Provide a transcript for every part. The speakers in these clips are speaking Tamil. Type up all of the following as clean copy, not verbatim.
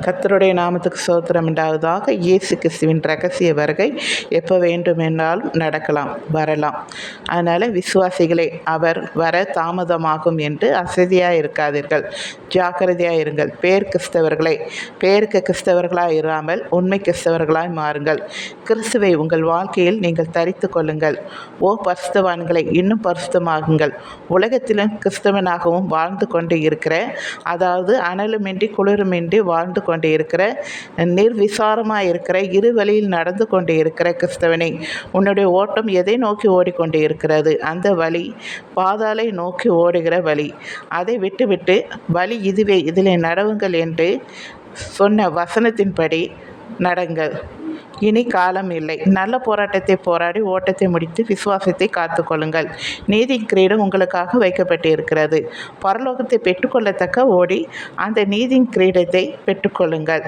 கர்த்தருடைய நாமத்துக்கு ஸ்தோத்திரம் உண்டாவதாக. இயேசு கிறிஸ்துவின் ரகசிய வருகை எப்போ வேண்டுமென்றாலும் நடக்கலாம், வரலாம். அதனால் விசுவாசிகளே, அவர் வர தாமதமாகும் என்று அசதியாக இருக்காதீர்கள், ஜாக்கிரதையாக இருங்கள். பேருக்கு கிறிஸ்தவர்களாக இராமல் உண்மை கிறிஸ்தவர்களாய் மாறுங்கள். கிறிஸ்துவை உங்கள் வாழ்க்கையில் நீங்கள் தரித்து கொள்ளுங்கள். ஓ பரிசுத்தவான்களை, இன்னும் பரிசுத்தமாகுங்கள். உலகத்திலும் கிறிஸ்தவனாகவும் வாழ்ந்து கொண்டு இருக்கிற, அதாவது அனலுமின்றி குளிருமின்றி வாழ்ந்து கொண்டு இருக்கிற, நிர்விசாரமாக இருக்கிற, இரு வழியில் நடந்து கொண்டு இருக்கிற கிறிஸ்தவனை, உன்னுடைய ஓட்டம் எதை நோக்கி ஓடிக்கொண்டு இருக்கிறது? அந்த வழி பாதாளை நோக்கி ஓடுகிற வழி. அதை விட்டுவிட்டு வழி இதுவே, இதில் நடவுங்கள் என்று சொன்ன வசனத்தின்படி நடங்கள். இனி காலம் இல்லை. நல்ல போராட்டத்தை போராடி ஓட்டத்தை முடித்து விசுவாசத்தை காத்து கொள்ளுங்கள். நீதியின் கிரீடம் உங்களுக்காக வைக்கப்பட்டு இருக்கிறது. பரலோகத்தை பெற்றுக்கொள்ளத்தக்க ஓடி அந்த நீதியின் கிரீடத்தை பெற்றுக்கொள்ளுங்கள்.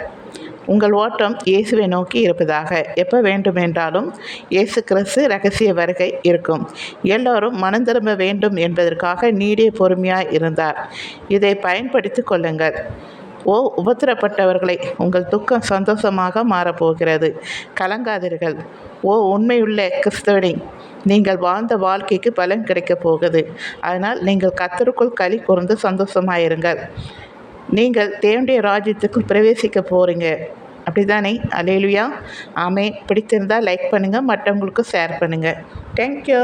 உங்கள் ஓட்டம் இயேசுவை நோக்கி இருப்பதாக. எப்போ வேண்டுமென்றாலும் இயேசு கிறிஸ்து ரகசிய வருகை இருக்கும். எல்லோரும் மனம் திரும்ப வேண்டும் என்பதற்காக நீடிய பொறுமையாக இருந்தார். இதை பயன்படுத்தி கொள்ளுங்கள். ஓ உபத்திரப்பட்டவர்களை, உங்கள் துக்கம் சந்தோஷமாக மாறப்போகிறது. கலங்காதீர்கள். ஓ உண்மையுள்ள கிறிஸ்தவனை, நீங்கள் வாழ்ந்த வாழ்க்கைக்கு பலன் கிடைக்கப் போகுது. அதனால் நீங்கள் கர்த்தருக்குள் களி கூர்ந்து சந்தோஷமாயிருங்கள். நீங்கள் தேவனுடைய ராஜ்யத்துக்குள் பிரவேசிக்க போகிறீங்க, அப்படிதானே? அல்லேலூயா, ஆமென். பிடித்திருந்தால் லைக் பண்ணுங்கள், மற்றவங்களுக்கு ஷேர் பண்ணுங்கள். தேங்க்யூ.